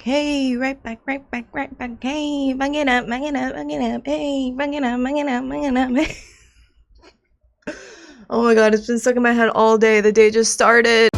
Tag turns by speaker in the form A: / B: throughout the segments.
A: Hey, right back, right back. Hey, bang it up, bang it up, bang it up. Hey, bang it up, bang it up, bang it up. Oh my god, it's been stuck in my head all day. The day just started.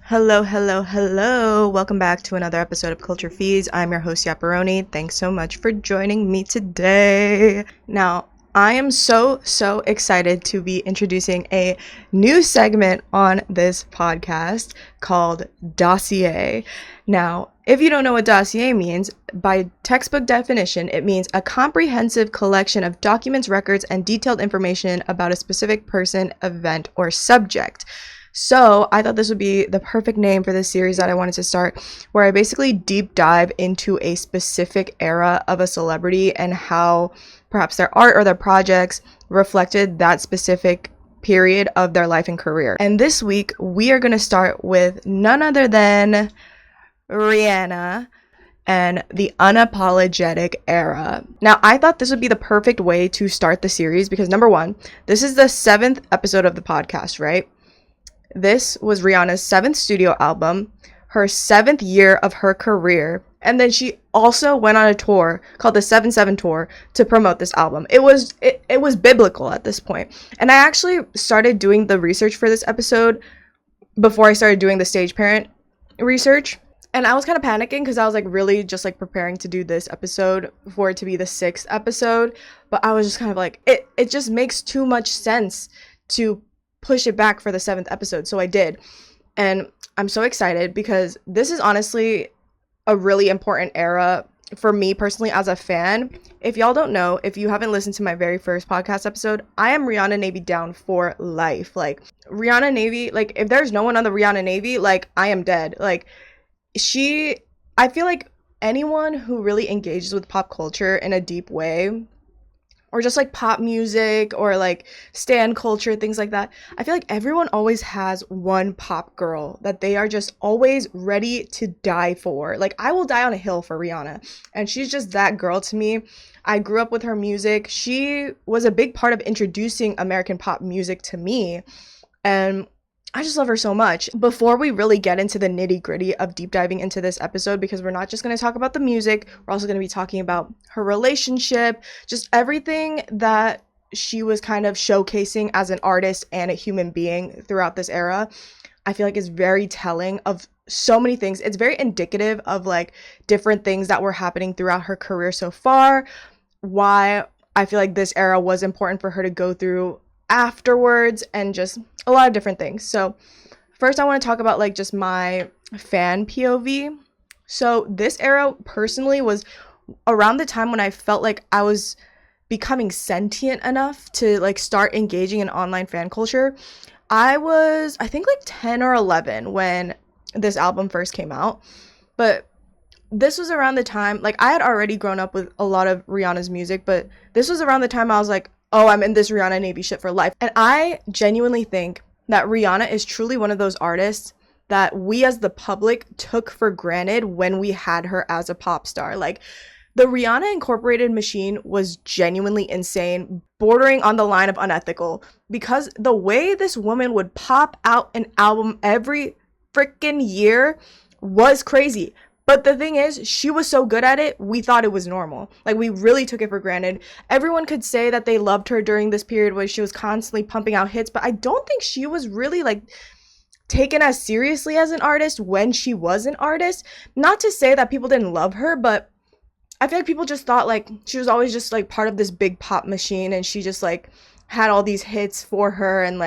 A: Hello. Welcome back to another episode of Culture Feeds. I'm your host, Yaparoni. Thanks so much for joining me today. Now, I am so excited to be introducing a new segment on this podcast called Dossier. Now, if you don't know what dossier means, by textbook definition, it means a comprehensive collection of documents, records, and detailed information about a specific person, event, or subject. So I thought this would be the perfect name for this series that I wanted to start, where I basically deep dive into a specific era of a celebrity and how perhaps their art or their projects reflected that specific period of their life and career. And this week, we are going to start with none other than Rihanna and the unapologetic era. Now, I thought this would be the perfect way to start the series because number one, this is the 7th episode of the podcast, right? This was Rihanna's 7th studio album, her 7th year of her career, and then she also went on a tour called the 7-7 Tour to promote this album. It was biblical at this point. And I actually started doing the research for this episode before I started doing the Stage Parent research. And I was kind of panicking because I was really just preparing to do this episode for it to be the 6th episode. But I was just kind of it just makes too much sense to push it back for the 7th episode. So I did. And I'm so excited because this is honestly a really important era for me personally as a fan. If y'all don't know, if you haven't listened to my very first podcast episode, I am Rihanna Navy down for life. Rihanna Navy, if there's no one on the Rihanna Navy, I am dead. I feel like anyone who really engages with pop culture in a deep way, or just pop music or stan culture, things like that, I feel like everyone always has one pop girl that they are just always ready to die for. I will die on a hill for Rihanna, and she's just that girl to me. I grew up with her music. She was a big part of introducing American pop music to me, and I just love her so much. Before we really get into the nitty-gritty of deep diving into this episode, because we're not just going to talk about the music, we're also going to be talking about her relationship, just everything that she was kind of showcasing as an artist and a human being throughout this era. I feel like it's very telling of so many things. It's very indicative of different things that were happening throughout her career so far, why I feel like this era was important for her to go through afterwards, and just a lot of different things. So first I want to talk about just my fan POV. So this era personally was around the time when I felt like I was becoming sentient enough to start engaging in online fan culture. I was, I think 10 or 11 when this album first came out, but this was around the time I had already grown up with a lot of Rihanna's music, but this was around the time I was oh, I'm in this Rihanna Navy shit for life. And I genuinely think that Rihanna is truly one of those artists that we as the public took for granted when we had her as a pop star. The Rihanna Incorporated machine was genuinely insane, bordering on the line of unethical, because the way this woman would pop out an album every freaking year was crazy. But the thing is, she was so good at it, we thought it was normal. We really took it for granted. Everyone could say that they loved her during this period where she was constantly pumping out hits, but I don't think she was really, taken as seriously as an artist when she was an artist. Not to say that people didn't love her, but I feel like people just thought, she was always just, part of this big pop machine, and she just, had all these hits for her, and,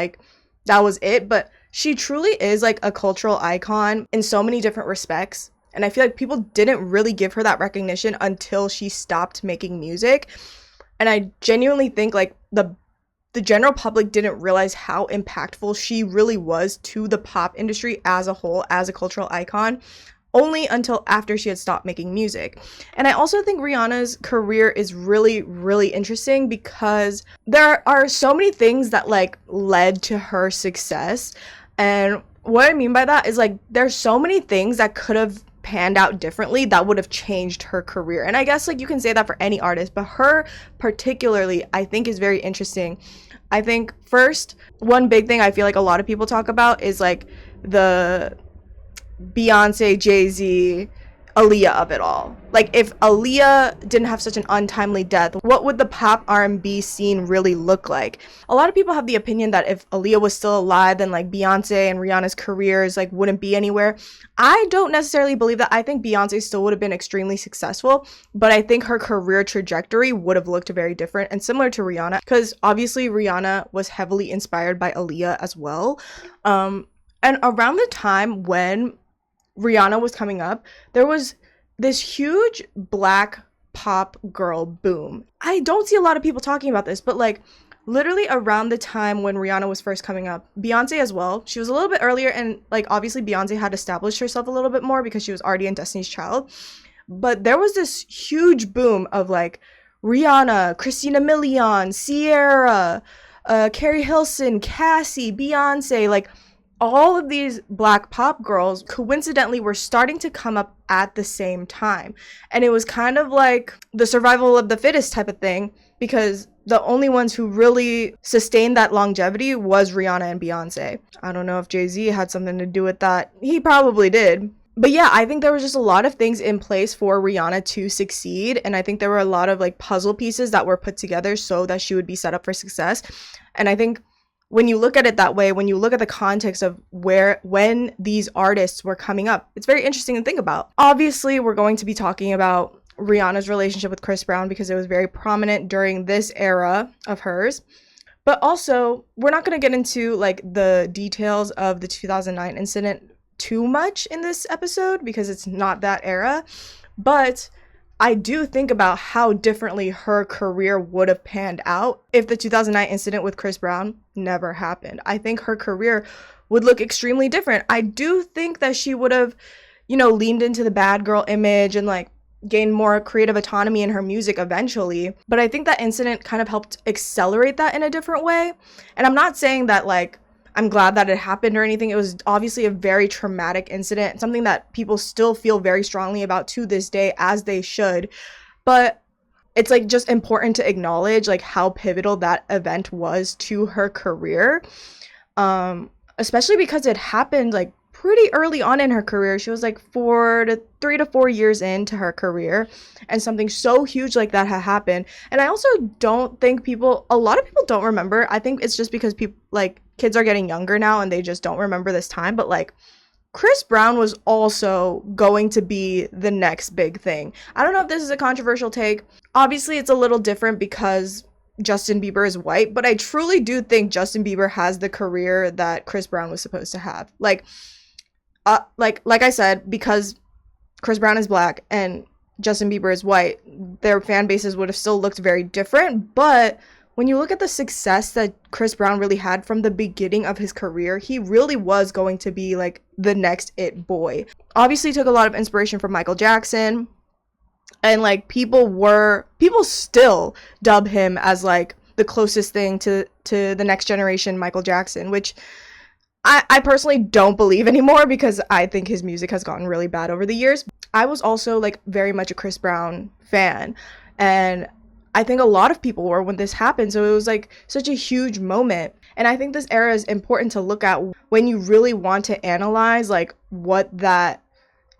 A: that was it. But she truly is, a cultural icon in so many different respects. And I feel like people didn't really give her that recognition until she stopped making music. And I genuinely think the general public didn't realize how impactful she really was to the pop industry as a whole, as a cultural icon, only until after she had stopped making music. And I also think Rihanna's career is really, really interesting because there are so many things that led to her success. And what I mean by that is there's so many things that could have panned out differently that would have changed her career. And I guess you can say that for any artist, but her particularly I think is very interesting I think first, one big thing I feel like a lot of people talk about is like the Beyonce, Jay-Z, Aaliyah of it all. Like, if Aaliyah didn't have such an untimely death, what would the pop R&B scene really look like? A lot of people have the opinion that if Aaliyah was still alive, then like Beyonce and Rihanna's careers like wouldn't be anywhere. I don't necessarily believe that. I think Beyonce still would have been extremely successful, but I think her career trajectory would have looked very different and similar to Rihanna, because obviously Rihanna was heavily inspired by Aaliyah as well. And around the time when Rihanna was coming up, there was this huge black pop girl boom. I don't see a lot of people talking about this, but like literally around the time when Rihanna was first coming up, Beyonce as well, she was a little bit earlier, and like obviously Beyonce had established herself a little bit more because she was already in Destiny's Child. But there was this huge boom of like Rihanna, Christina Milian, Sierra, Carrie Hilson, Cassie, Beyonce, like all of these black pop girls coincidentally were starting to come up at the same time. And it was kind of like the survival of the fittest type of thing, because the only ones who really sustained that longevity was Rihanna and Beyonce. I don't know if Jay-Z had something to do with that. He probably did. But yeah, I think there was just a lot of things in place for Rihanna to succeed. And I think there were a lot of like puzzle pieces that were put together so that she would be set up for success. And I think when you look at it that way, when you look at the context of when these artists were coming up, it's very interesting to think about. Obviously, we're going to be talking about Rihanna's relationship with Chris Brown because it was very prominent during this era of hers. But also, we're not going to get into like the details of the 2009 incident too much in this episode because it's not that era. But I do think about how differently her career would have panned out if the 2009 incident with Chris Brown never happened. I think her career would look extremely different. I do think that she would have, leaned into the bad girl image and like gained more creative autonomy in her music eventually. But I think that incident kind of helped accelerate that in a different way. And I'm not saying that like I'm glad that it happened or anything. It was obviously a very traumatic incident, something that people still feel very strongly about to this day, as they should. But it's like just important to acknowledge like how pivotal that event was to her career, especially because it happened like pretty early on in her career. She was like 3 to 4 years into her career, and something so huge like that had happened. And I also don't think a lot of people don't remember. I think it's just because people like kids are getting younger now and they just don't remember this time. But like Chris Brown was also going to be the next big thing. I don't know if this is a controversial take. Obviously, it's a little different because Justin Bieber is white, but I truly do think Justin Bieber has the career that Chris Brown was supposed to have. Like I said, because Chris Brown is black and Justin Bieber is white, their fan bases would have still looked very different. But when you look at the success that Chris Brown really had from the beginning of his career, he really was going to be like the next it boy. Obviously took a lot of inspiration from Michael Jackson, and like people still dub him as like the closest thing to the next generation Michael Jackson, which I personally don't believe anymore because I think his music has gotten really bad over the years. I was also like very much a Chris Brown fan, and I think a lot of people were when this happened. So it was like such a huge moment. And I think this era is important to look at when you really want to analyze like what that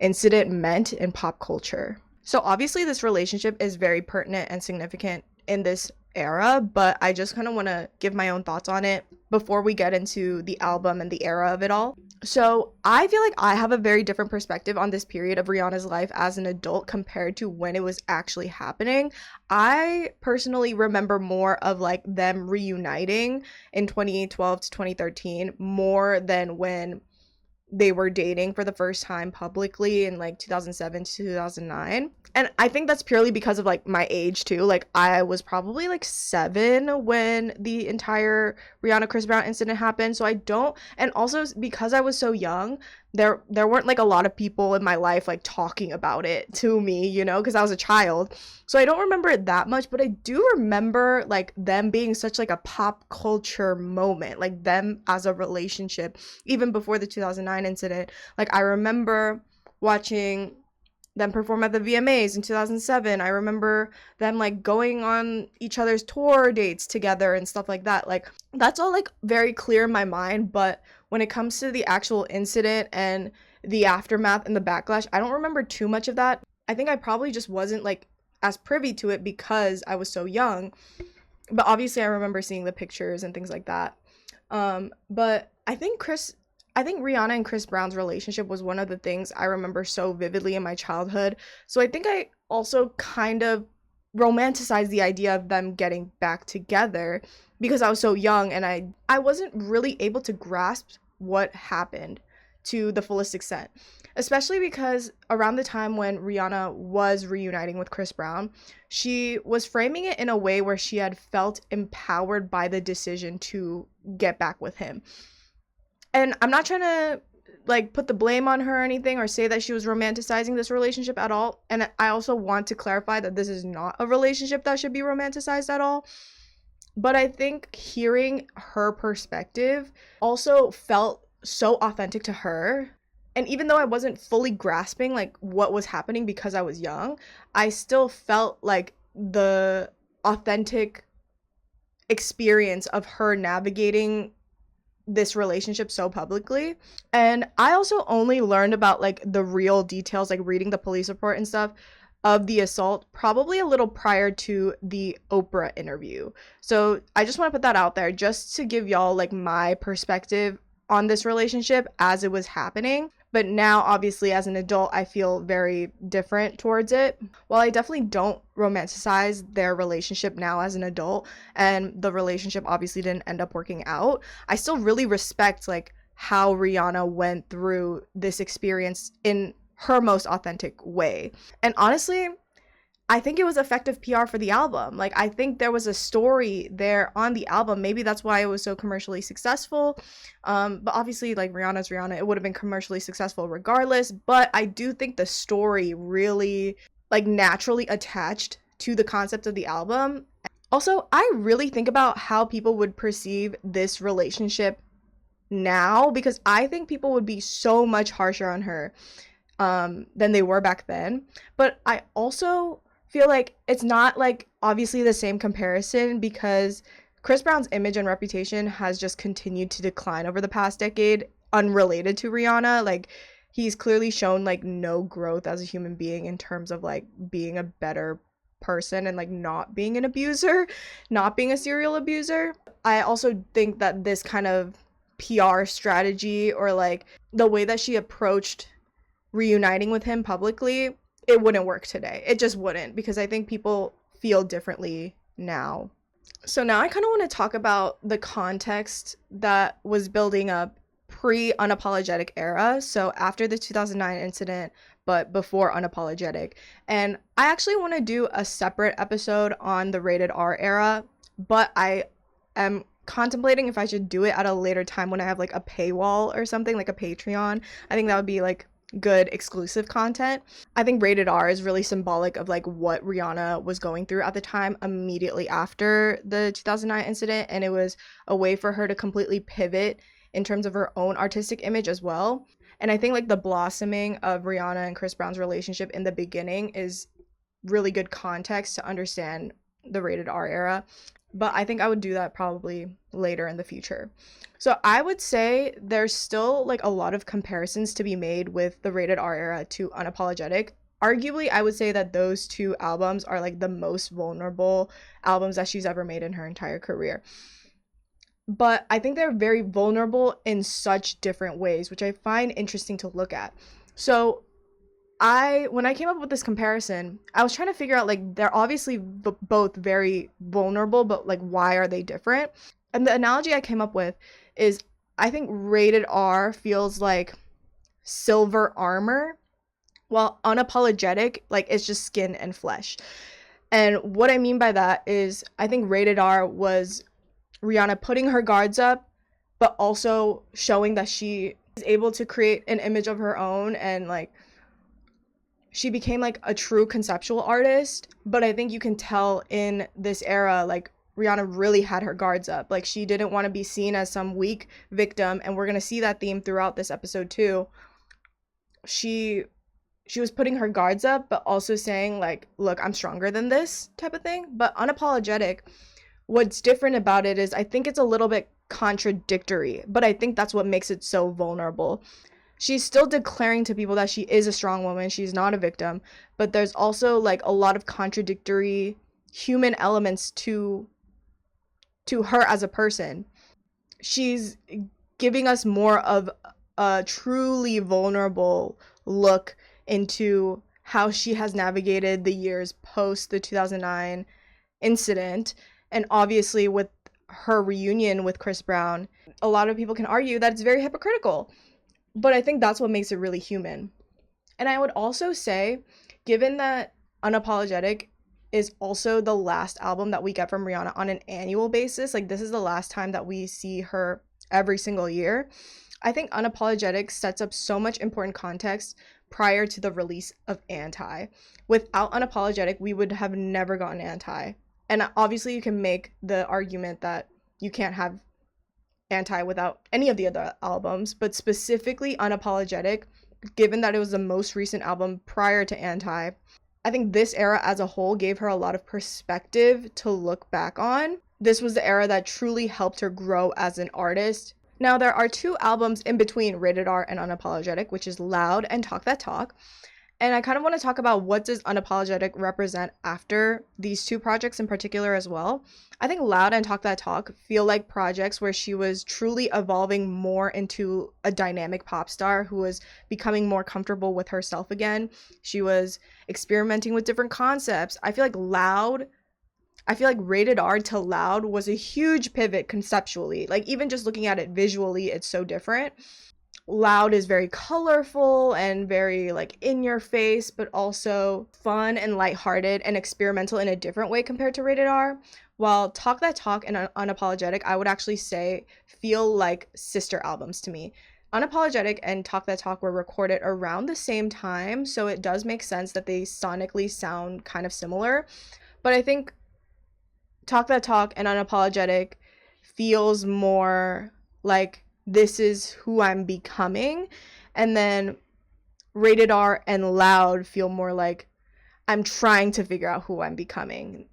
A: incident meant in pop culture. So obviously this relationship is very pertinent and significant in this era, but I just kind of want to give my own thoughts on it before we get into the album and the era of it all. So I feel like I have a very different perspective on this period of Rihanna's life as an adult compared to when it was actually happening. I personally remember more of like them reuniting in 2012 to 2013 more than when they were dating for the first time publicly in like 2007 to 2009. And I think that's purely because of like my age too. Like I was probably like 7 when the entire Rihanna Chris Brown incident happened. So and also because I was so young, there weren't like a lot of people in my life like talking about it to me, because I was a child. So I don't remember it that much, but I do remember like them being such like a pop culture moment, like them as a relationship, even before the 2009 incident. Like I remember watching them perform at the VMAs in 2007. I remember them like going on each other's tour dates together and stuff like that. Like that's all like very clear in my mind, but when it comes to the actual incident and the aftermath and the backlash, I don't remember too much of that. I think I probably just wasn't like as privy to it because I was so young. But obviously I remember seeing the pictures and things like that. But I think Rihanna and Chris Brown's relationship was one of the things I remember so vividly in my childhood. So I think I also kind of romanticized the idea of them getting back together because I was so young and I wasn't really able to grasp what happened to the fullest extent. Especially because around the time when Rihanna was reuniting with Chris Brown, she was framing it in a way where she had felt empowered by the decision to get back with him. And I'm not trying to like put the blame on her or anything or say that she was romanticizing this relationship at all. And I also want to clarify that this is not a relationship that should be romanticized at all. But I think hearing her perspective also felt so authentic to her. And even though I wasn't fully grasping like what was happening because I was young, I still felt like the authentic experience of her navigating this relationship so publicly. And I also only learned about like the real details, like reading the police report and stuff of the assault probably a little prior to the Oprah interview. So I just want to put that out there just to give y'all like my perspective on this relationship as it was happening. But now, obviously, as an adult, I feel very different towards it. While I definitely don't romanticize their relationship now as an adult, and the relationship obviously didn't end up working out, I still really respect like how Rihanna went through this experience in her most authentic way. And honestly, I think it was effective PR for the album. Like, I think there was a story there on the album. Maybe that's why it was so commercially successful. But obviously, like, Rihanna's Rihanna, it would have been commercially successful regardless. But I do think the story really, like, naturally attached to the concept of the album. Also, I really think about how people would perceive this relationship now because I think people would be so much harsher on her than they were back then. But I also feel like it's not like obviously the same comparison because Chris Brown's image and reputation has just continued to decline over the past decade unrelated to Rihanna. Like he's clearly shown like no growth as a human being in terms of like being a better person and like not being an abuser, not being a serial abuser. I also think that this kind of PR strategy or like the way that she approached reuniting with him publicly, it wouldn't work today. It just wouldn't because I think people feel differently now. So now I kind of want to talk about the context that was building up pre-unapologetic era. So after the 2009 incident, but before unapologetic. And I actually want to do a separate episode on the rated R era, but I am contemplating if I should do it at a later time when I have like a paywall or something, like a Patreon. I think that would be like good exclusive content. I think rated R is really symbolic of like what Rihanna was going through at the time immediately after the 2009 incident, and it was a way for her to completely pivot in terms of her own artistic image as well. And I think like the blossoming of Rihanna and Chris Brown's relationship in the beginning is really good context to understand the rated R era. But I think I would do that probably later in the future. So I would say there's still like a lot of comparisons to be made with the rated R era to unapologetic. Arguably, I would say that those two albums are like the most vulnerable albums that she's ever made in her entire career. But I think they're very vulnerable in such different ways, which I find interesting to look at. So when I came up with this comparison, I was trying to figure out like they're obviously both very vulnerable, but like why are they different? And the analogy I came up with is I think rated R feels like silver armor, while unapologetic like it's just skin and flesh. And what I mean by that is I think rated R was Rihanna putting her guards up, but also showing that she is able to create an image of her own and like she became like a true conceptual artist. But I think you can tell in this era, like Rihanna really had her guards up. Like she didn't want to be seen as some weak victim. And we're going to see that theme throughout this episode too. She she was putting her guards up, but also saying like, look, I'm stronger than this type of thing. But unapologetic, what's different about it is I think it's a little bit contradictory, but I think that's what makes it so vulnerable. She's still declaring to people that she is a strong woman, she's not a victim, but there's also like a lot of contradictory human elements to her as a person. She's giving us more of a truly vulnerable look into how she has navigated the years post the 2009 incident. And obviously, with her reunion with Chris Brown, a lot of people can argue that it's very hypocritical. But I think that's what makes it really human. And I would also say, given that Unapologetic is also the last album that we get from Rihanna on an annual basis, like this is the last time that we see her every single year, I think Unapologetic sets up so much important context prior to the release of Anti. Without Unapologetic, we would have never gotten Anti. And obviously, you can make the argument that you can't have Anti without any of the other albums, but specifically Unapologetic, given that it was the most recent album prior to Anti, I think this era as a whole gave her a lot of perspective to look back on. This was the era that truly helped her grow as an artist. Now, there are two albums in between Rated R and Unapologetic, which is Loud and Talk That Talk. And I kind of want to talk about what does Unapologetic represent after these two projects in particular as well. I think Loud and Talk That Talk feel like projects where she was truly evolving more into a dynamic pop star who was becoming more comfortable with herself again. She was experimenting with different concepts. I feel like Rated R to Loud was a huge pivot conceptually. Like, even just looking at it visually, it's so different. Loud is very colorful and very like in your face, but also fun and lighthearted and experimental in a different way compared to Rated R. While Talk That Talk and Unapologetic, I would actually say feel like sister albums to me. Unapologetic and Talk That Talk were recorded around the same time, so it does make sense that they sonically sound kind of similar. But I think Talk That Talk and Unapologetic feels more like this is who I'm becoming. And then Rated R and Loud feel more like I'm trying to figure out who I'm becoming.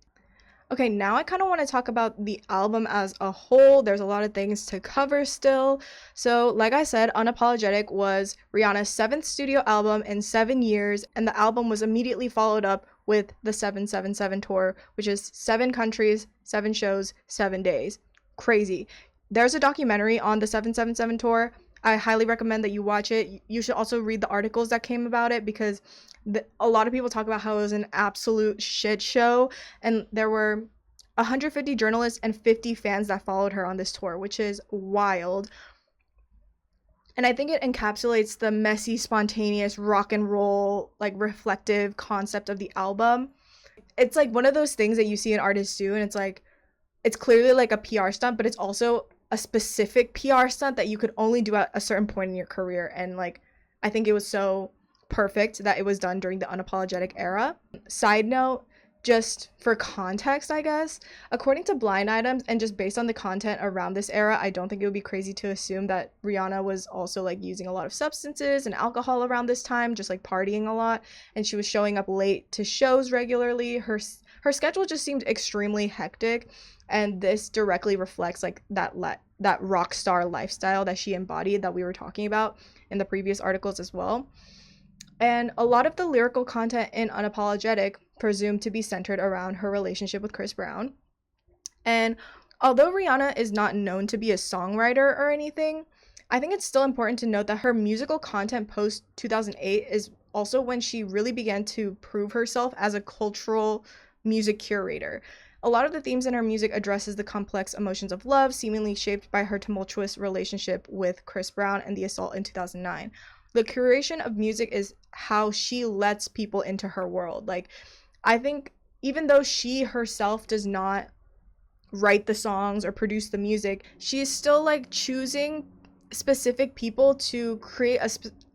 A: Okay, now I kind of want to talk about the album as a whole. There's a lot of things to cover still. So, like I said, Unapologetic was Rihanna's 7th studio album in 7 years, and the album was immediately followed up with the 777 tour, which is 7 countries, 7 shows, 7 days. Crazy. There's a documentary on the 777 tour. I highly recommend that you watch it. You should also read the articles that came about it, because a lot of people talk about how it was an absolute shit show, and there were 150 journalists and 50 fans that followed her on this tour, which is wild. And I think it encapsulates the messy, spontaneous, rock and roll, like reflective concept of the album. It's like one of those things that you see an artist do, and it's like, it's clearly like a PR stunt, but it's also a specific PR stunt that you could only do at a certain point in your career. And like, I think it was so perfect that it was done during the Unapologetic era. Side note, just for context, I guess, according to Blind Items and just based on the content around this era, I don't think it would be crazy to assume that Rihanna was also like using a lot of substances and alcohol around this time, just like partying a lot, and she was showing up late to shows regularly. Her schedule just seemed extremely hectic, and this directly reflects like that rock star lifestyle that she embodied that we were talking about in the previous articles as well. And a lot of the lyrical content in Unapologetic presumed to be centered around her relationship with Chris Brown. And although Rihanna is not known to be a songwriter or anything, I think it's still important to note that her musical content post 2008 is also when she really began to prove herself as a cultural music curator. A lot of the themes in her music addresses the complex emotions of love, seemingly shaped by her tumultuous relationship with Chris Brown and the assault in 2009. The curation of music is how she lets people into her world. Like, I think even though she herself does not write the songs or produce the music, she is still like choosing specific people to create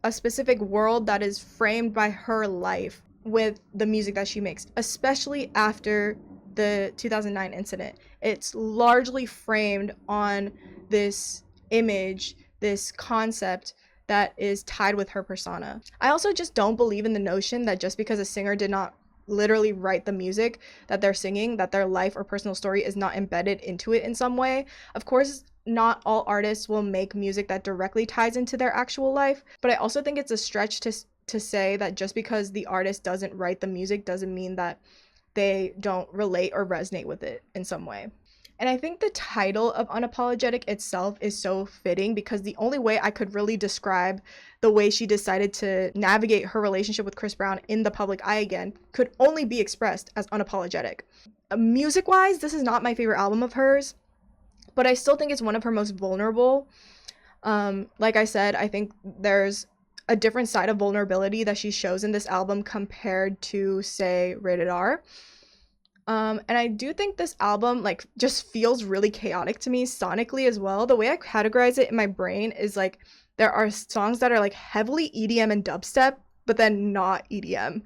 A: a specific world that is framed by her life with the music that she makes, especially after the 2009 incident. It's largely framed on this image, this concept that is tied with her persona. I also just don't believe in the notion that just because a singer did not literally write the music that they're singing, that their life or personal story is not embedded into it in some way. Of course, not all artists will make music that directly ties into their actual life, but I also think it's a stretch to say that just because the artist doesn't write the music doesn't mean that they don't relate or resonate with it in some way. And I think the title of Unapologetic itself is so fitting because the only way I could really describe the way she decided to navigate her relationship with Chris Brown in the public eye again could only be expressed as unapologetic. Music-wise, this is not my favorite album of hers, but I still think it's one of her most vulnerable. Like I said, I think there's a different side of vulnerability that she shows in this album compared to, say, Rated R. And I do think this album like just feels really chaotic to me sonically as well. The way I categorize it in my brain is like there are songs that are like heavily EDM and dubstep, but then not EDM.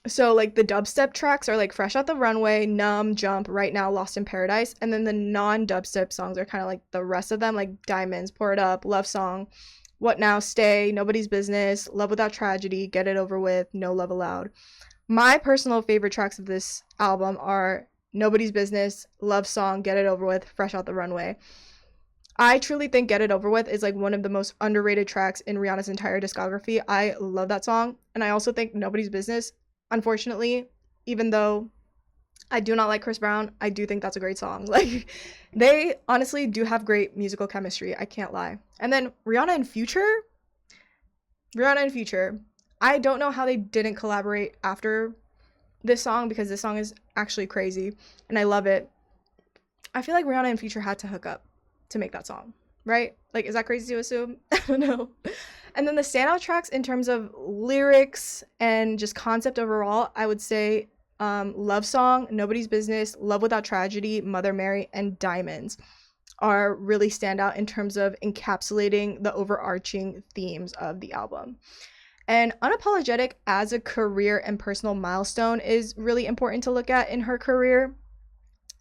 A: So like the dubstep tracks are like Fresh Out the Runway, Numb, Jump, Right Now, Lost in Paradise. And then the non-dubstep songs are kind of like the rest of them, like Diamonds, Pour It Up, Love Song, What Now, Stay, Nobody's Business, Love Without Tragedy, Get It Over With, No Love Allowed. My personal favorite tracks of this album are Nobody's Business, Love Song, Get It Over With, Fresh Out the Runway. I truly think Get It Over With is like one of the most underrated tracks in Rihanna's entire discography. I love that song. And I also think Nobody's Business, unfortunately, even though I do not like Chris Brown, I do think that's a great song. Like, they honestly do have great musical chemistry. I can't lie. And then Rihanna and Future, I don't know how they didn't collaborate after this song because this song is actually crazy and I love it. I feel like Rihanna and Future had to hook up to make that song, right? Like, is that crazy to assume? I don't know. And then the standout tracks in terms of lyrics and just concept overall, I would say Love Song, Nobody's Business, Love Without Tragedy, Mother Mary, and Diamonds are really stand out in terms of encapsulating the overarching themes of the album. And Unapologetic as a career and personal milestone is really important to look at in her career.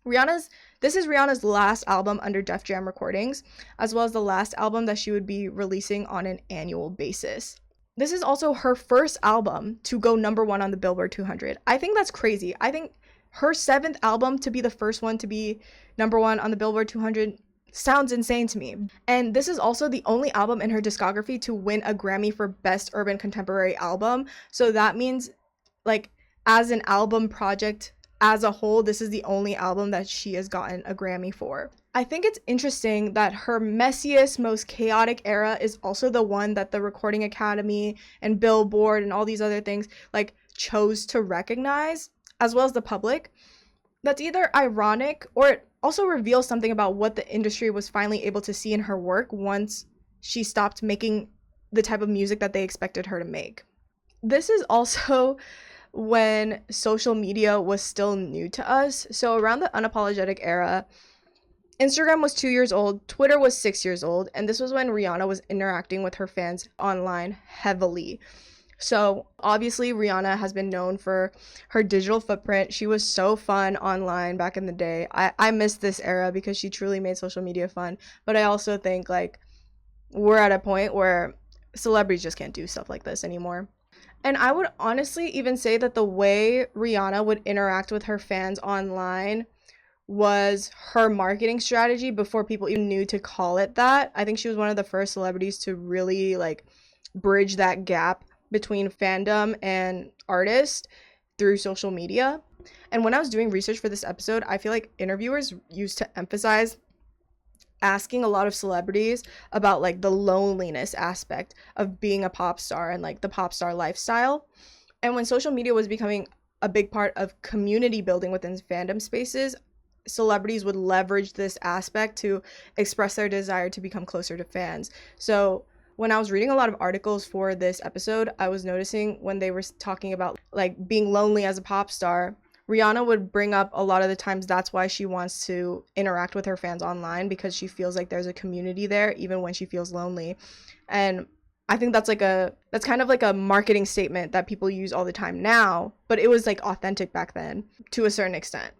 A: This is Rihanna's last album under Def Jam Recordings, as well as the last album that she would be releasing on an annual basis. This is also her first album to go #1 on the Billboard 200. I think that's crazy. I think her 7th album to be the first one to be #1 on the Billboard 200 sounds insane to me. And this is also the only album in her discography to win a Grammy for Best Urban Contemporary Album. So that means, like, as an album project as a whole, this is the only album that she has gotten a Grammy for. I think it's interesting that her messiest, most chaotic era is also the one that the Recording Academy and Billboard and all these other things, like, chose to recognize, as well as the public. That's either ironic or it also reveals something about what the industry was finally able to see in her work once she stopped making the type of music that they expected her to make. This is also when social media was still new to us. So around the Unapologetic era, Instagram was 2 years old, Twitter was 6 years old, and this was when Rihanna was interacting with her fans online heavily. So obviously Rihanna has been known for her digital footprint. She was so fun online back in the day. I miss this era because she truly made social media fun. But I also think like we're at a point where celebrities just can't do stuff like this anymore. And I would honestly even say that the way Rihanna would interact with her fans online was her marketing strategy before people even knew to call it that. I think she was one of the first celebrities to really like bridge that gap between fandom and artist through social media. And when I was doing research for this episode, I feel like interviewers used to emphasize asking a lot of celebrities about like the loneliness aspect of being a pop star and like the pop star lifestyle. And when social media was becoming a big part of community building within fandom spaces, celebrities would leverage this aspect to express their desire to become closer to fans. So when I was reading a lot of articles for this episode, I was noticing when they were talking about like being lonely as a pop star, Rihanna would bring up a lot of the times that's why she wants to interact with her fans online, because she feels like there's a community there even when she feels lonely. And I think that's kind of like a marketing statement that people use all the time now, but it was like authentic back then to a certain extent.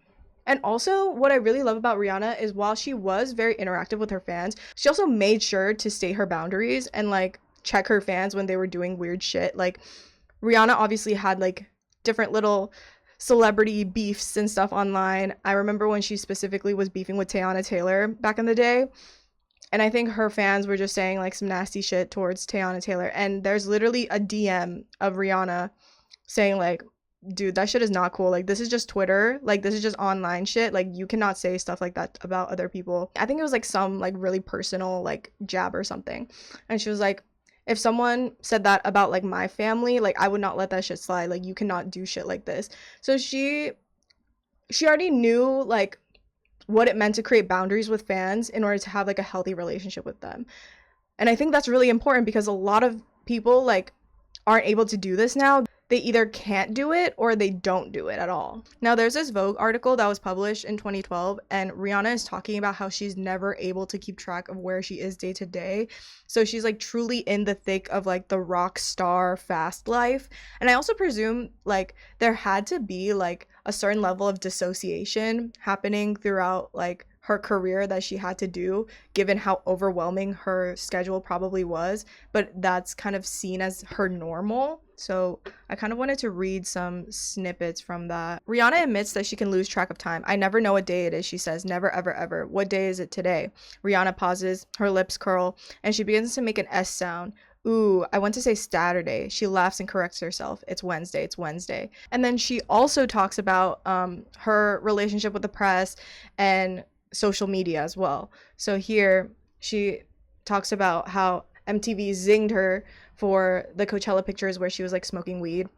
A: And also, what I really love about Rihanna is while she was very interactive with her fans, she also made sure to state her boundaries and like check her fans when they were doing weird shit. Like, Rihanna obviously had like different little celebrity beefs and stuff online. I remember when she specifically was beefing with Teyana Taylor back in the day. And I think her fans were just saying like some nasty shit towards Teyana Taylor. And there's literally a DM of Rihanna saying like, dude, that shit is not cool. Like, this is just Twitter. Like, this is just online shit. Like, you cannot say stuff like that about other people. I think it was like some like really personal like jab or something. And she was like, if someone said that about like my family, like I would not let that shit slide. Like, you cannot do shit like this. So she already knew like what it meant to create boundaries with fans in order to have like a healthy relationship with them. And I think that's really important because a lot of people like aren't able to do this now. They either can't do it or they don't do it at all. Now, there's this Vogue article that was published in 2012, and Rihanna is talking about how she's never able to keep track of where she is day to day. So she's like truly in the thick of like the rock star fast life. And I also presume like there had to be like a certain level of dissociation happening throughout like her career that she had to do, given how overwhelming her schedule probably was, but that's kind of seen as her normal. So I kind of wanted to read some snippets from that. Rihanna admits that she can lose track of time. I never know what day it is, she says. Never, ever, ever. What day is it today? Rihanna pauses, her lips curl, and she begins to make an S sound. Ooh, I want to say Saturday. She laughs and corrects herself. It's Wednesday. It's Wednesday. And then she also talks about her relationship with the press and social media as well. So here she talks about how MTV zinged her for the Coachella pictures where she was like smoking weed.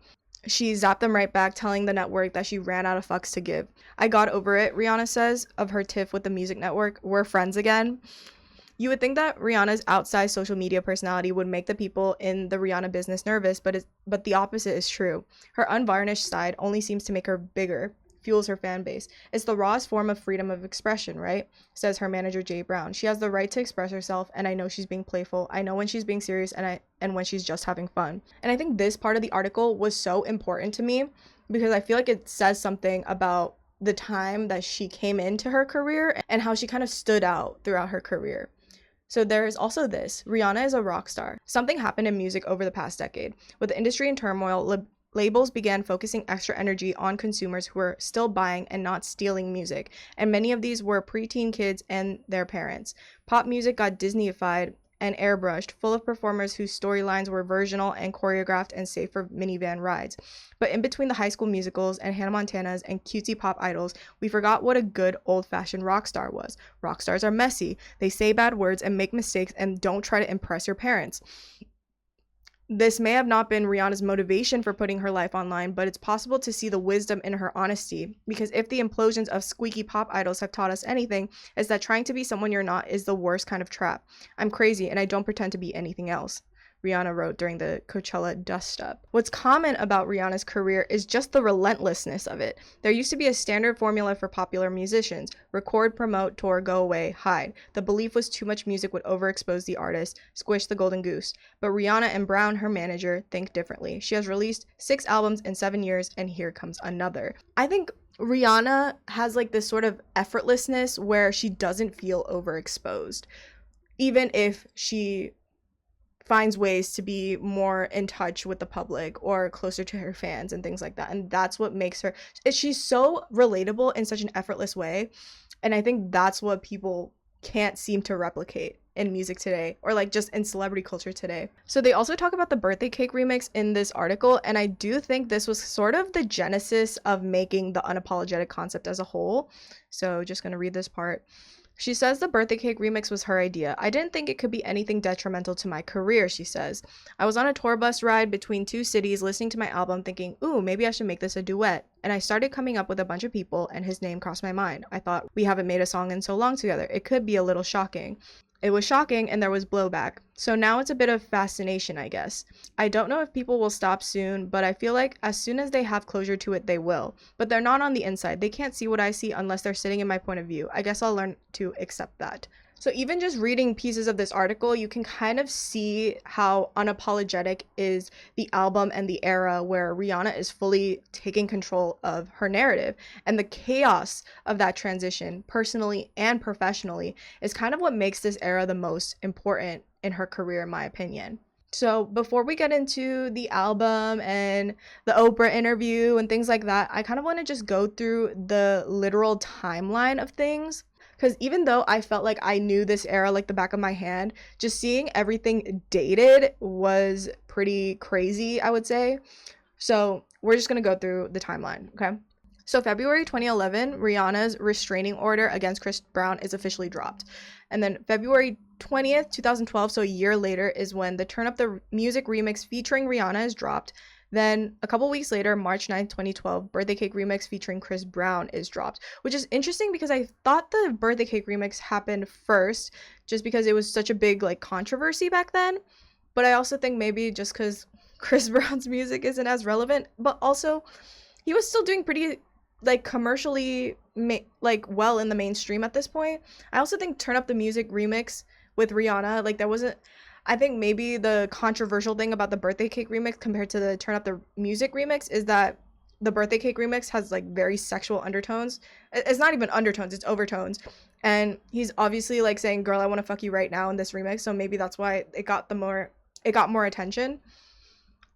A: She zapped them right back, telling the network that she ran out of fucks to give. I got over it, Rihanna says, of her tiff with the music network. We're friends again. You would think that Rihanna's outsized social media personality would make the people in the Rihanna business nervous, but the opposite is true. Her unvarnished side only seems to make her bigger, fuels her fan base. It's the rawest form of freedom of expression, right? Says her manager Jay Brown. She has the right to express herself, and I know she's being playful. I know when she's being serious and when she's just having fun. And I think this part of the article was so important to me because I feel like it says something about the time that she came into her career and how she kind of stood out throughout her career. So there is also this. Rihanna is a rock star. Something happened in music over the past decade. With the industry in turmoil, labels began focusing extra energy on consumers who were still buying and not stealing music, and many of these were preteen kids and their parents. Pop music got Disneyified and airbrushed, full of performers whose storylines were versional and choreographed and safe for minivan rides. But in between the High School Musicals and Hannah Montanas and cutesy pop idols, we forgot what a good old-fashioned rock star was. Rock stars are messy. They say bad words and make mistakes and don't try to impress your parents. This may have not been Rihanna's motivation for putting her life online, but it's possible to see the wisdom in her honesty, because if the implosions of squeaky pop idols have taught us anything, it's that trying to be someone you're not is the worst kind of trap. I'm crazy and I don't pretend to be anything else, Rihanna wrote during the Coachella dust-up. What's common about Rihanna's career is just the relentlessness of it. There used to be a standard formula for popular musicians: record, promote, tour, go away, hide. The belief was too much music would overexpose the artist, squish the golden goose. But Rihanna and Brown, her manager, think differently. She has released 6 albums in 7 years, and here comes another. I think Rihanna has like this sort of effortlessness where she doesn't feel overexposed, even if she finds ways to be more in touch with the public or closer to her fans and things like that. And that's what makes her, she's so relatable in such an effortless way. And I think that's what people can't seem to replicate in music today, or like just in celebrity culture today. So they also talk about the birthday cake remix in this article, and I do think this was sort of the genesis of making the unapologetic concept as a whole. So just gonna read this part. She says the birthday cake remix was her idea. I didn't think it could be anything detrimental to my career, she says. I was on a tour bus ride between 2 cities listening to my album thinking, ooh, maybe I should make this a duet. And I started coming up with a bunch of people and his name crossed my mind. I thought, we haven't made a song in so long together. It could be a little shocking. It was shocking and there was blowback. So now it's a bit of fascination, I guess. I don't know if people will stop soon, but I feel like as soon as they have closure to it, they will. But they're not on the inside. They can't see what I see unless they're sitting in my point of view. I guess I'll learn to accept that. So even just reading pieces of this article, you can kind of see how Unapologetic is the album and the era where Rihanna is fully taking control of her narrative. And the chaos of that transition, personally and professionally, is kind of what makes this era the most important in her career, in my opinion. So before we get into the album and the Oprah interview and things like that, I kind of want to just go through the literal timeline of things. Because even though I felt like I knew this era like the back of my hand, just seeing everything dated was pretty crazy, I would say. So we're just going to go through the timeline, okay? So February 2011, Rihanna's restraining order against Chris Brown is officially dropped. And then February 20th, 2012, so a year later, is when the Turn Up the Music remix featuring Rihanna is dropped. Then a couple weeks later, March 9th, 2012, Birthday Cake remix featuring Chris Brown is dropped, which is interesting because I thought the Birthday Cake remix happened first just because it was such a big like controversy back then. But I also think maybe just because Chris Brown's music isn't as relevant, but also he was still doing pretty like commercially like well in the mainstream at this point. I also think Turn Up the Music remix with Rihanna, like there wasn't, I think maybe the controversial thing about the Birthday Cake remix compared to the Turn Up the Music remix is that the Birthday Cake remix has like very sexual undertones. It's not even undertones, it's overtones. And he's obviously like saying, "Girl, I want to fuck you right now" in this remix, so maybe that's why it got more attention.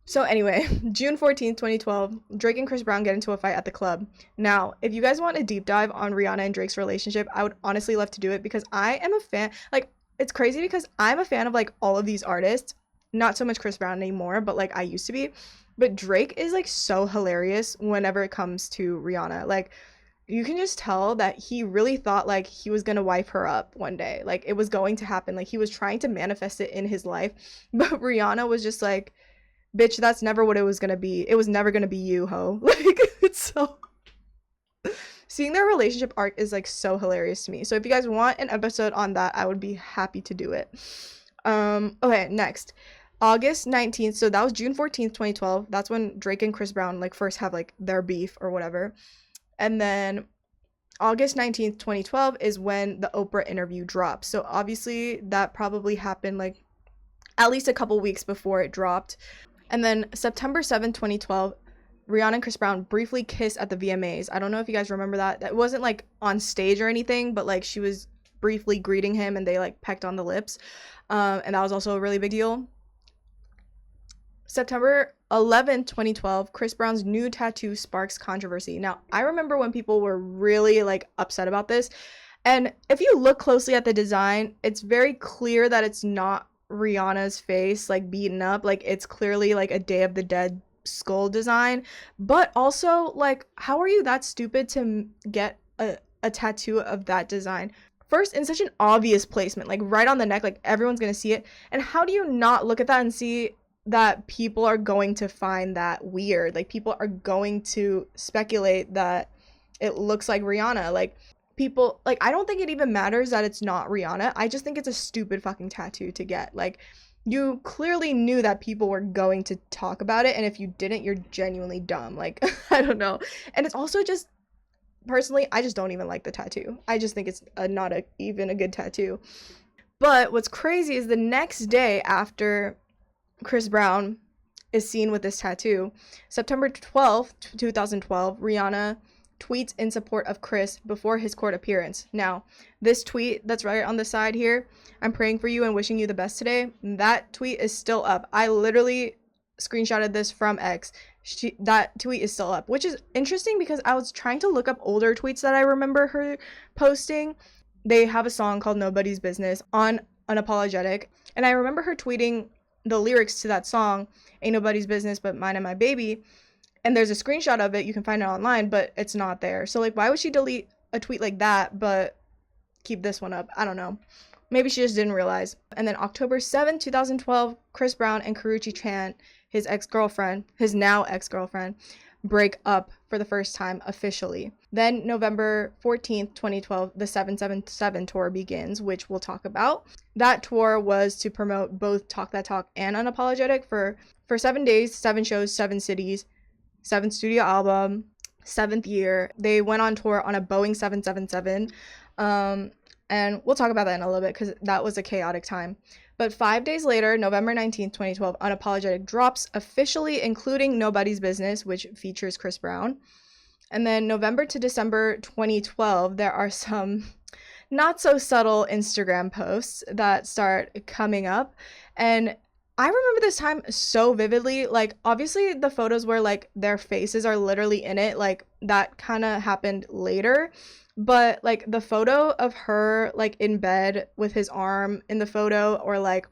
A: So anyway, June 14th, 2012, Drake and Chris Brown get into a fight at the club. Now, if you guys want a deep dive on Rihanna and Drake's relationship, I would honestly love to do it because I am a fan. Like, it's crazy because I'm a fan of like all of these artists. Not so much Chris Brown anymore, but like I used to be. But Drake is like so hilarious whenever it comes to Rihanna. Like, you can just tell that he really thought like he was gonna wife her up one day. Like, it was going to happen. Like, he was trying to manifest it in his life. But Rihanna was just like, "Bitch, that's never what it was gonna be. It was never gonna be you, ho." Like, it's so... Seeing their relationship arc is, like, so hilarious to me. So if you guys want an episode on that, I would be happy to do it. Okay, next. August 19th, so that was June 14th, 2012. That's when Drake and Chris Brown, like, first have, like, their beef or whatever. And then August 19th, 2012 is when the Oprah interview drops. So obviously that probably happened, like, at least a couple weeks before it dropped. And then September 7th, 2012, Rihanna and Chris Brown briefly kissed at the VMAs. I don't know if you guys remember that. That wasn't like on stage or anything, but like she was briefly greeting him and they like pecked on the lips. And that was also a really big deal. September 11th, 2012, Chris Brown's new tattoo sparks controversy. Now, I remember when people were really like upset about this. And if you look closely at the design, it's very clear that it's not Rihanna's face like beaten up. Like, it's clearly like a Day of the Dead skull design. But also, like, how are you that stupid to get a tattoo of that design? First, in such an obvious placement, like right on the neck, like everyone's gonna see it. And how do you not look at that and see that people are going to find that weird? Like, people are going to speculate that it looks like Rihanna. Like, people, like, I don't think it even matters that it's not Rihanna. I just think it's a stupid fucking tattoo to get. Like, you clearly knew that people were going to talk about it, and if you didn't, you're genuinely dumb. Like, I don't know. And it's also just, personally, I just don't even like the tattoo. I just think it's not even a good tattoo. But what's crazy is the next day after Chris Brown is seen with this tattoo, September 12th, 2012, Rihanna tweets in support of Chris before his court appearance. Now, this tweet that's right on the side here, "I'm praying for you and wishing you the best today," that tweet is still up. I literally screenshotted this from X. That tweet is still up, which is interesting because I was trying to look up older tweets that I remember her posting. They have a song called Nobody's Business on Unapologetic, and I remember her tweeting the lyrics to that song, "Ain't nobody's business but mine and my baby." And there's a screenshot of it, you can find it online, but it's not there. So like, why would she delete a tweet like that but keep this one up? I don't know. Maybe she just didn't realize. And then October 7th, 2012, Chris Brown and Karrueche Tran, his now ex-girlfriend, break up for the first time officially. Then November 14th, 2012, the 777 tour begins, which we'll talk about. That tour was to promote both Talk That Talk and Unapologetic for 7 days, 7 shows, 7 cities, 7th studio album, 7th year. They went on tour on a Boeing 777. And we'll talk about that in a little bit because that was a chaotic time. But 5 days later, November 19th, 2012, Unapologetic drops officially, including Nobody's Business, which features Chris Brown. And then November to December 2012, there are some not so subtle Instagram posts that start coming up. And I remember this time so vividly. Like, obviously, the photos where, like, their faces are literally in it, like, that kind of happened later. But, like, the photo of her, like, in bed with his arm in the photo, or, like,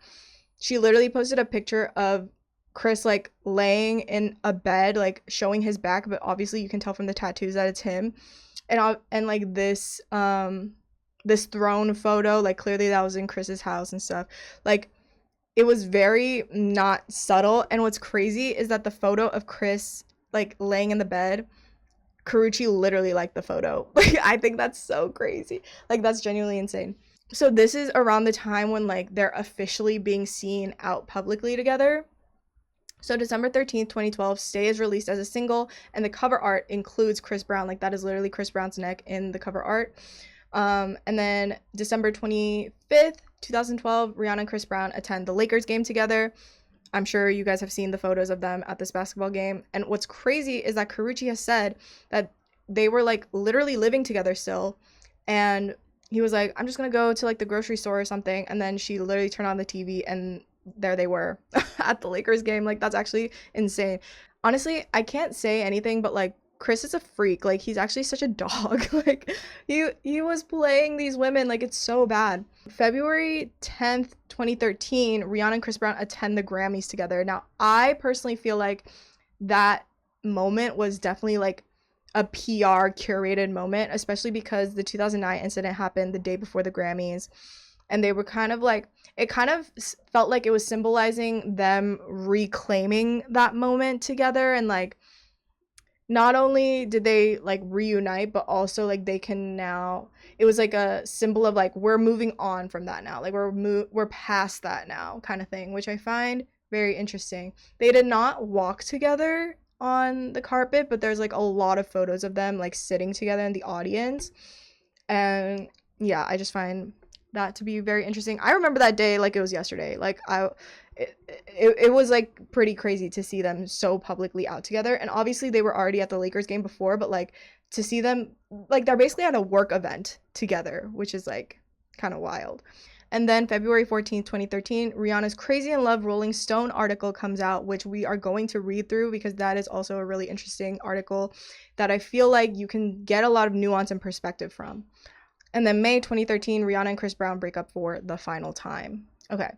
A: she literally posted a picture of Chris, like, laying in a bed, like, showing his back, but obviously you can tell from the tattoos that it's him. And like, this throne photo, like, clearly that was in Chris's house and stuff. Like, it was very not subtle. And what's crazy is that the photo of Chris, like, laying in the bed, Karrueche literally liked the photo. Like, I think that's so crazy. Like, that's genuinely insane. So this is around the time when, like, they're officially being seen out publicly together. So December 13th, 2012, Stay is released as a single, and the cover art includes Chris Brown. Like, that is literally Chris Brown's neck in the cover art. And then December 25th, 2012, Rihanna and Chris Brown attend the Lakers game together. I'm sure you guys have seen the photos of them at this basketball game. And what's crazy is that Karrueche has said that they were, like, literally living together still. And he was like, I'm just going to go to, like, the grocery store or something. And then she literally turned on the TV and there they were at the Lakers game. Like, that's actually insane. Honestly, I can't say anything, but, like, Chris is a freak. Like, he's actually such a dog. Like, he was playing these women. Like, it's so bad. February 10th, 2013, Rihanna and Chris Brown attend the Grammys together. Now, I personally feel like that moment was definitely, like, a PR curated moment, especially because the 2009 incident happened the day before the Grammys. And they were kind of like, it kind of felt like it was symbolizing them reclaiming that moment together. And, like, not only did they, like, reunite, but also, like, they can now, it was like a symbol of, like, we're moving on from that now. Like, we're past that now, kind of thing, which I find very interesting. They did not walk together on the carpet, but there's, like, a lot of photos of them, like, sitting together in the audience. And yeah, I just find that to be very interesting. I remember that day like it was yesterday. Like, it was, like, pretty crazy to see them so publicly out together. And obviously they were already at the Lakers game before, but, like, to see them, like, they're basically at a work event together, which is, like, kind of wild. And then February 14th, 2013, Rihanna's Crazy in Love Rolling Stone article comes out, which we are going to read through because that is also a really interesting article that I feel like you can get a lot of nuance and perspective from. And then May 2013, Rihanna and Chris Brown break up for the final time. Okay,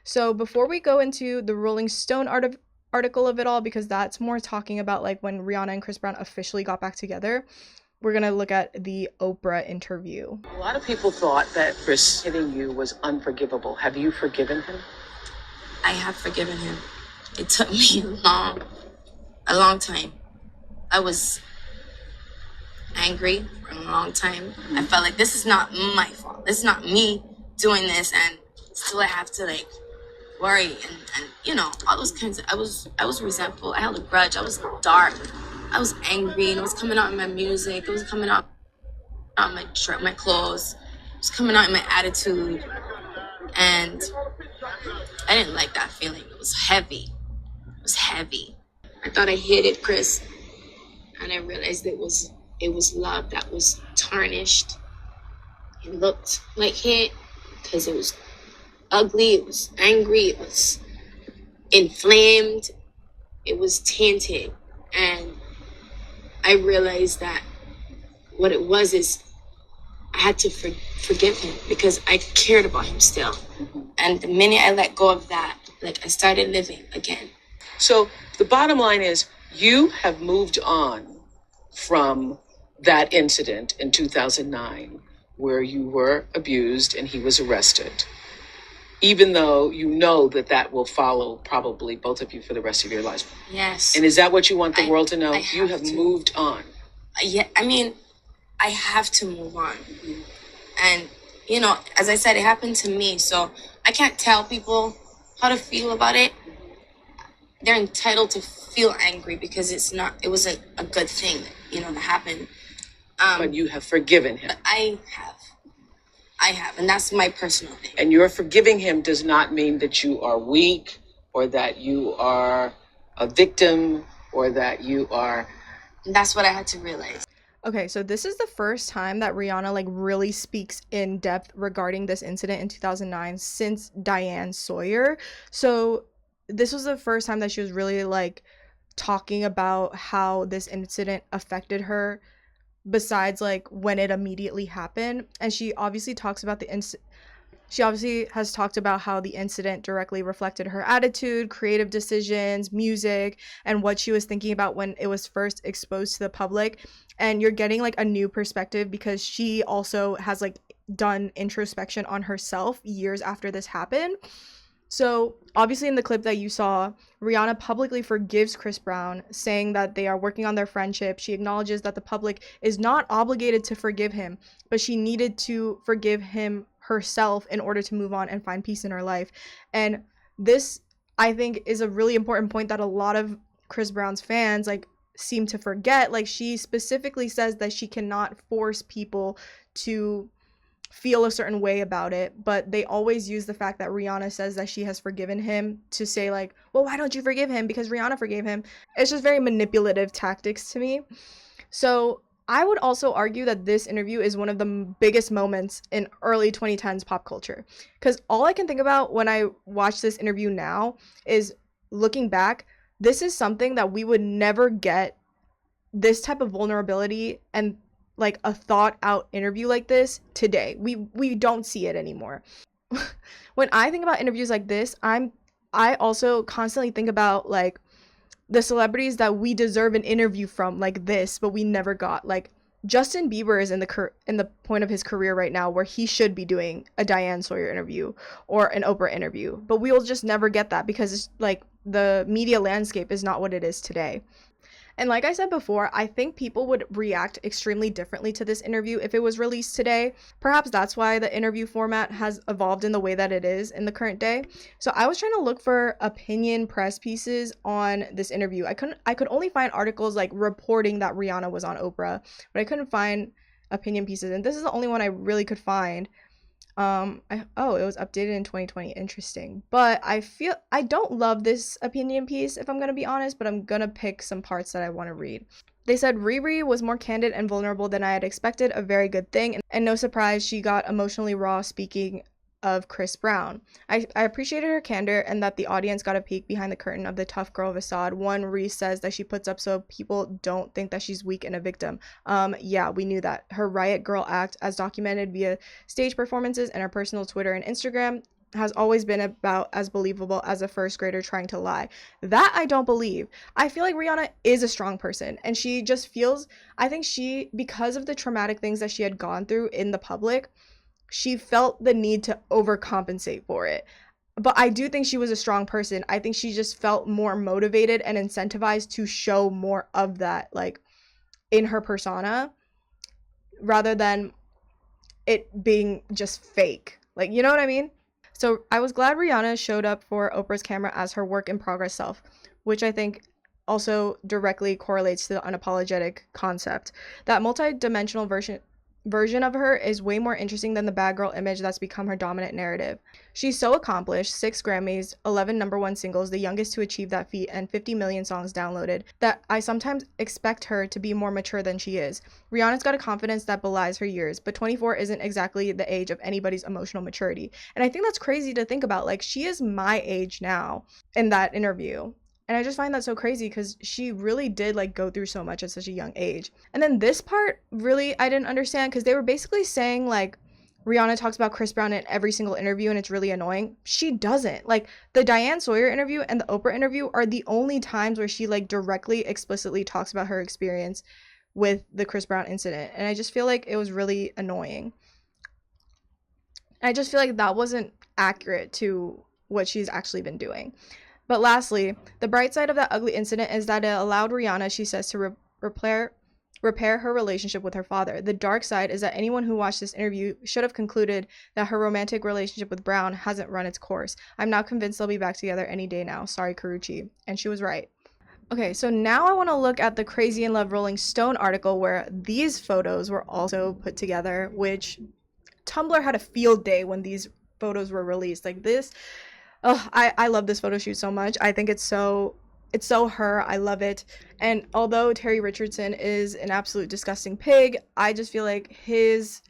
A: so before we go into the Rolling Stone article of it all, because that's more talking about, like, when Rihanna and Chris Brown officially got back together, we're going to look at the Oprah interview.
B: A lot of people thought that Chris hitting you was unforgivable. Have you forgiven him?
C: I have forgiven him. It took me a long time. I was angry for a long time. I felt like this is not my fault. This is not me doing this, and still I have to, like, worry and you know, all those kinds of, I was resentful. I held a grudge. I was dark. I was angry, and it was coming out in my music. It was coming out on my shirt, my clothes. It was coming out in my attitude, and I didn't like that feeling. It was heavy. It was heavy. I thought I hated Chris, and I realized it was love that was tarnished. It looked like hate because it was ugly, it was angry, it was inflamed, it was tainted. And I realized that what it was is I had to forgive him because I cared about him still. And the minute I let go of that, like, I started living again.
B: So the bottom line is you have moved on from that incident in 2009 where you were abused and he was arrested, even though you know that that will follow probably both of you for the rest of your lives.
C: Yes.
B: And is that what you want the world to know? You have
C: to.
B: moved on.
C: Yeah, I mean, I have to move on. And, you know, as I said, it happened to me, so I can't tell people how to feel about it. They're entitled to feel angry because it wasn't a good thing, you know, that happened.
B: But you have forgiven him.
C: But I have. I have, and that's my personal thing.
B: And your forgiving him does not mean that you are weak or that you are a victim or that you are.
C: And that's what I had to realize.
A: Okay, so this is the first time that Rihanna like really speaks in depth regarding this incident in 2009 since Diane Sawyer. So this was the first time that she was really like talking about how this incident affected her besides like when it immediately happened. And she obviously talks about she obviously has talked about how the incident directly reflected her attitude, creative decisions, music, and what she was thinking about when it was first exposed to the public. And you're getting like a new perspective because she also has like done introspection on herself years after this happened. So, obviously, in the clip that you saw, Rihanna publicly forgives Chris Brown, saying that they are working on their friendship. She acknowledges that the public is not obligated to forgive him, but she needed to forgive him herself in order to move on and find peace in her life. And this, I think, is a really important point that a lot of Chris Brown's fans like seem to forget. Like, she specifically says that she cannot force people to feel a certain way about it, but they always use the fact that Rihanna says that she has forgiven him to say like, well, why don't you forgive him because Rihanna forgave him. It's just very manipulative tactics to me. So I would also argue that this interview is one of the biggest moments in early 2010s pop culture, because all I can think about when I watch this interview now is looking back, this is something that we would never get, this type of vulnerability and like a thought out interview like this today. We don't see it anymore. When I think about interviews like this, I also constantly think about like the celebrities that we deserve an interview from like this, but we never got. Like Justin Bieber is in the point of his career right now where he should be doing a Diane Sawyer interview or an Oprah interview, but we will just never get that because it's like the media landscape is not what it is today. And like I said before, I think people would react extremely differently to this interview if it was released today. Perhaps that's why the interview format has evolved in the way that it is in the current day. So I was trying to look for opinion press pieces on this interview. I could only find articles like reporting that Rihanna was on Oprah, but I couldn't find opinion pieces. And this is the only one I really could find. It was updated in 2020. Interesting. But I don't love this opinion piece, if I'm gonna be honest, but I'm gonna pick some parts that I want to read. They said Riri was more candid and vulnerable than I had expected, a very good thing, and no surprise she got emotionally raw speaking of Chris Brown. I appreciated her candor and that the audience got a peek behind the curtain of the tough girl facade. One Reese says that she puts up so people don't think that she's weak and a victim. Yeah, we knew that. Her riot girl act, as documented via stage performances and her personal Twitter and Instagram, has always been about as believable as a first grader trying to lie. That I don't believe. I feel like Rihanna is a strong person and she just feels, I think she, because of the traumatic things that she had gone through in the public, she felt the need to overcompensate for it. But I do think she was a strong person. I think she just felt more motivated and incentivized to show more of that, like, in her persona, rather than it being just fake. Like, you know what I mean? So I was glad Rihanna showed up for Oprah's camera as her work in progress self, which I think also directly correlates to the unapologetic concept. That multi-dimensional version of her is way more interesting than the bad girl image that's become her dominant narrative. She's so accomplished, 6 Grammys, 11 number 1 singles, the youngest to achieve that feat, and 50 million songs downloaded, that I sometimes expect her to be more mature than she is. Rihanna's got a confidence that belies her years, but 24 isn't exactly the age of anybody's emotional maturity. And I think that's crazy to think about. Like, she is my age now in that interview. And I just find that so crazy because she really did like go through so much at such a young age. And then this part really I didn't understand because they were basically saying like Rihanna talks about Chris Brown in every single interview and it's really annoying. She doesn't. Like the Diane Sawyer interview and the Oprah interview are the only times where she like directly explicitly talks about her experience with the Chris Brown incident. And I just feel like it was really annoying. And I just feel like that wasn't accurate to what she's actually been doing. But lastly, the bright side of that ugly incident is that it allowed Rihanna, she says, to repair her relationship with her father. The dark side is that anyone who watched this interview should have concluded that her romantic relationship with Brown hasn't run its course. I'm now convinced they'll be back together any day now. Sorry, Karuchi. And she was right. Okay, so now I want to look at the Crazy in Love Rolling Stone article where these photos were also put together, which Tumblr had a field day when these photos were released. Like this, oh, I love this photo shoot so much. I think it's so her. I love it. And although Terry Richardson is an absolute disgusting pig, I just feel like his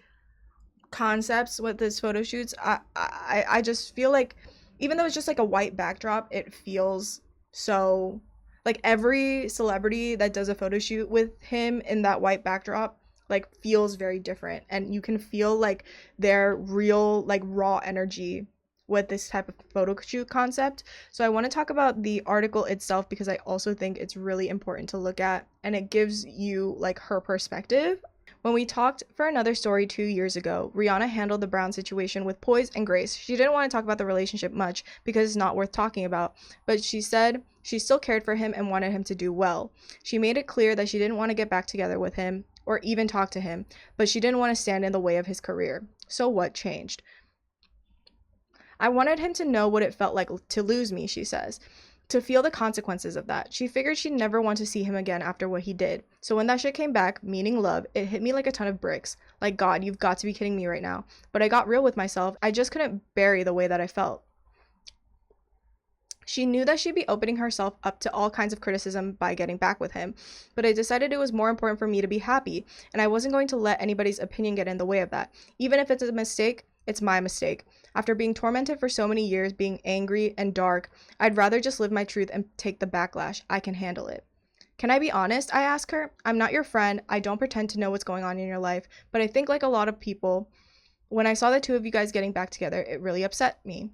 A: concepts with his photo shoots, I just feel like even though it's just like a white backdrop, it feels so like every celebrity that does a photo shoot with him in that white backdrop like feels very different, and you can feel like their real like raw energy with this type of photo shoot concept. So I want to talk about the article itself because I also think it's really important to look at, and it gives you like her perspective. When we talked for another story 2 years ago, Rihanna handled the Brown situation with poise and grace. She didn't want to talk about the relationship much because it's not worth talking about, but she said she still cared for him and wanted him to do well. She made it clear that she didn't want to get back together with him or even talk to him, but she didn't want to stand in the way of his career. So what changed? I wanted him to know what it felt like to lose me, she says, to feel the consequences of that. She figured she'd never want to see him again after what he did. So when that shit came back, meaning love, it hit me like a ton of bricks. Like, God, you've got to be kidding me right now. But I got real with myself. I just couldn't bury the way that I felt. She knew that she'd be opening herself up to all kinds of criticism by getting back with him, but I decided it was more important for me to be happy, and I wasn't going to let anybody's opinion get in the way of that. Even if it's a mistake, it's my mistake. After being tormented for so many years, being angry and dark, I'd rather just live my truth and take the backlash. I can handle it. Can I be honest? I ask her. I'm not your friend. I don't pretend to know what's going on in your life, but I think like a lot of people, when I saw the two of you guys getting back together, it really upset me.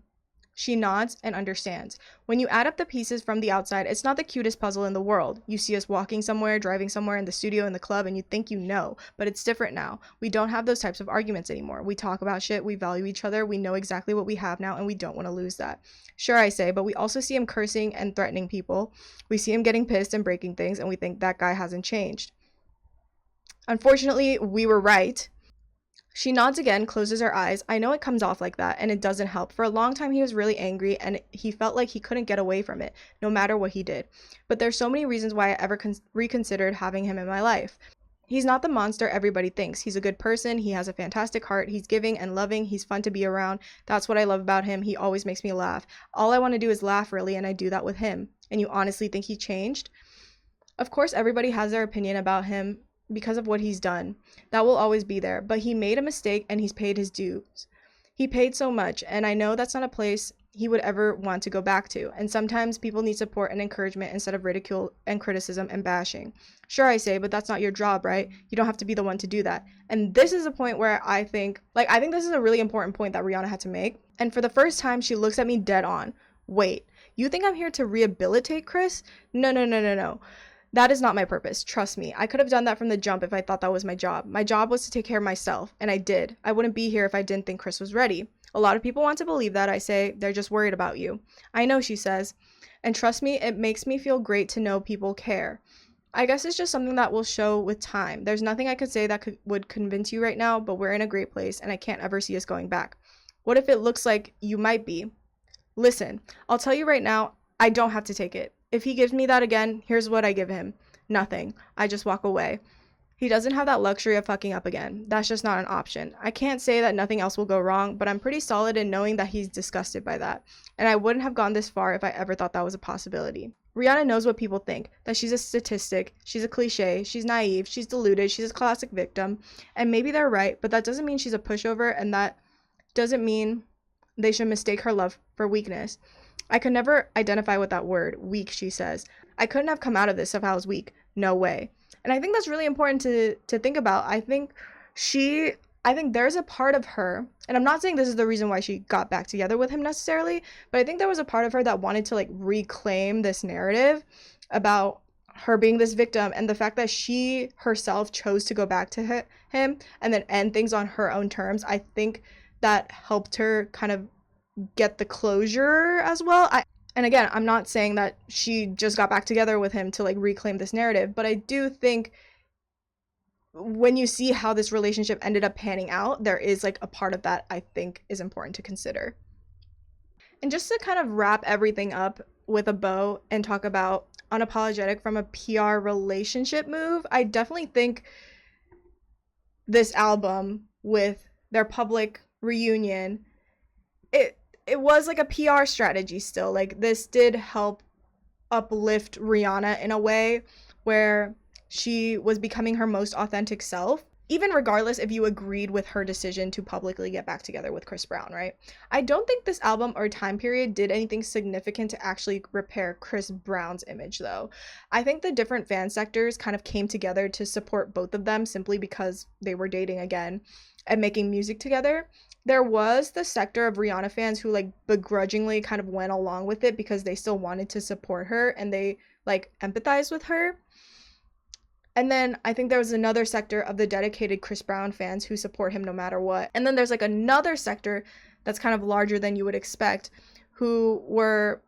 A: She nods and understands. When you add up the pieces from the outside, it's not the cutest puzzle in the world. You see us walking somewhere, driving somewhere, in the studio, in the club, and you think you know. But it's different now. We don't have those types of arguments anymore. We talk about shit, we value each other, we know exactly what we have now, and we don't want to lose that. Sure, I say, but we also see him cursing and threatening people. We see him getting pissed and breaking things, and we think that guy hasn't changed. Unfortunately, we were right. She nods again, closes her eyes. I know it comes off like that, and it doesn't help. For a long time, he was really angry, and he felt like he couldn't get away from it, no matter what he did. But there's so many reasons why I ever reconsidered having him in my life. He's not the monster everybody thinks. He's a good person. He has a fantastic heart. He's giving and loving. He's fun to be around. That's what I love about him. He always makes me laugh. All I want to do is laugh, really, and I do that with him. And you honestly think he changed? Of course, everybody has their opinion about him because of what he's done. That will always be there, but he made a mistake and he's paid his dues. He paid so much, and I know that's not a place he would ever want to go back to, and sometimes people need support and encouragement instead of ridicule and criticism and bashing. Sure, I say, but that's not your job, right? You don't have to be the one to do that. And this is a point where I think this is a really important point that Rihanna had to make, and for the first time, she looks at me dead on. Wait, you think I'm here to rehabilitate Chris? No, no, no, no, no. That is not my purpose. Trust me. I could have done that from the jump if I thought that was my job. My job was to take care of myself, and I did. I wouldn't be here if I didn't think Chris was ready. A lot of people want to believe that. I say, they're just worried about you. I know, she says. And trust me, it makes me feel great to know people care. I guess it's just something that will show with time. There's nothing I could say that would convince you right now, but we're in a great place, and I can't ever see us going back. What if it looks like you might be? Listen, I'll tell you right now, I don't have to take it. If he gives me that again, here's what I give him. Nothing. I just walk away. He doesn't have that luxury of fucking up again. That's just not an option. I can't say that nothing else will go wrong, but I'm pretty solid in knowing that he's disgusted by that. And I wouldn't have gone this far if I ever thought that was a possibility. Rihanna knows what people think, that she's a statistic, she's a cliche, she's naive, she's deluded, she's a classic victim. And maybe they're right, but that doesn't mean she's a pushover, and that doesn't mean they should mistake her love for weakness. I could never identify with that word, weak, she says. I couldn't have come out of this if I was weak. No way. And I think that's really important to think about. I think there's a part of her, and I'm not saying this is the reason why she got back together with him necessarily, but I think there was a part of her that wanted to reclaim this narrative about her being this victim, and the fact that she herself chose to go back to him and then end things on her own terms. I think that helped her kind of get the closure as well. And again, I'm not saying that she just got back together with him to reclaim this narrative, but I do think when you see how this relationship ended up panning out, there is a part of that I think is important to consider. And just to kind of wrap everything up with a bow and talk about Unapologetic from a PR relationship move, I definitely think this album with their public reunion, it was like a PR strategy still. Like this did help uplift Rihanna in a way where she was becoming her most authentic self, even regardless if you agreed with her decision to publicly get back together with Chris Brown, right? I don't think this album or time period did anything significant to actually repair Chris Brown's image, though. I think the different fan sectors kind of came together to support both of them simply because they were dating again and making music together. There was the sector of Rihanna fans who like begrudgingly kind of went along with it because they still wanted to support her and they like empathized with her. And then I think there was another sector of the dedicated Chris Brown fans who support him no matter what. And then there's like another sector that's kind of larger than you would expect who were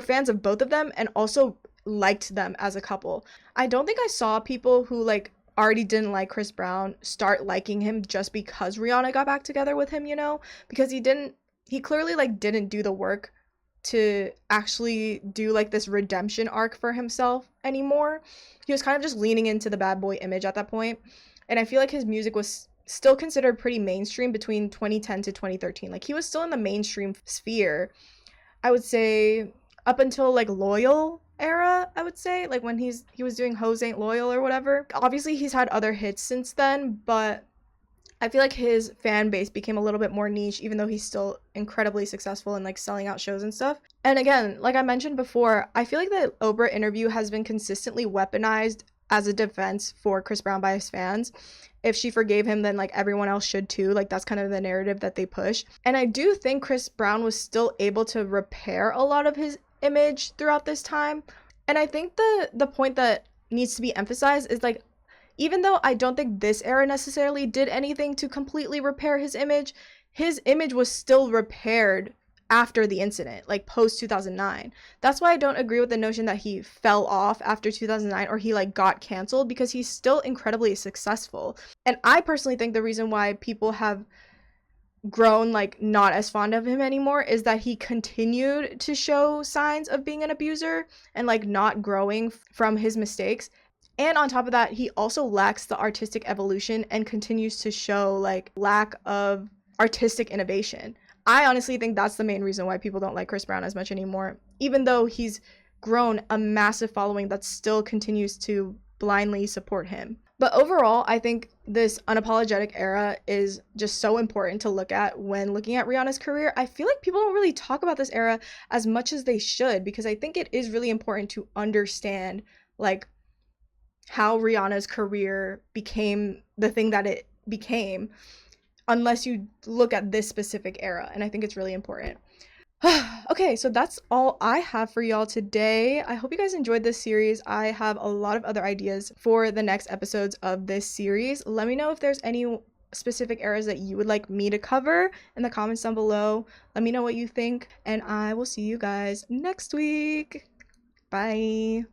A: fans of both of them and also liked them as a couple. I don't think I saw people who like already didn't like Chris Brown start liking him just because Rihanna got back together with him, you know? Because he clearly like didn't do the work to actually do like this redemption arc for himself anymore. He was kind of just leaning into the bad boy image at that point. And I feel like his music was still considered pretty mainstream between 2010 to 2013. Like he was still in the mainstream sphere, I would say, up until like Loyal era, I would say, like when he was doing Hoes Ain't Loyal or whatever. Obviously he's had other hits since then, but I feel like his fan base became a little bit more niche, even though he's still incredibly successful and like selling out shows and stuff. And again, like I mentioned before, I feel like the Oprah interview has been consistently weaponized as a defense for Chris Brown by his fans. If she forgave him, then like everyone else should too. Like that's kind of the narrative that they push. And I do think Chris Brown was still able to repair a lot of his image throughout this time. And I think the point that needs to be emphasized is like, even though I don't think this era necessarily did anything to completely repair his image was still repaired after the incident, like post 2009. That's why I don't agree with the notion that he fell off after 2009 or he like got canceled, because he's still incredibly successful. And I personally think the reason why people have grown like not as fond of him anymore is that he continued to show signs of being an abuser and like not growing from his mistakes. And on top of that, he also lacks the artistic evolution and continues to show like lack of artistic innovation. I honestly think that's the main reason why people don't like Chris Brown as much anymore, even though he's grown a massive following that still continues to blindly support him. But overall, I think this unapologetic era is just so important to look at when looking at Rihanna's career. I feel like people don't really talk about this era as much as they should, because I think it is really important to understand like how Rihanna's career became the thing that it became, unless you look at this specific era. And I think it's really important. Okay, so that's all I have for y'all today. I hope you guys enjoyed this series. I have a lot of other ideas for the next episodes of this series. Let me know if there's any specific eras that you would like me to cover in the comments down below. Let me know what you think, and I will see you guys next week. Bye.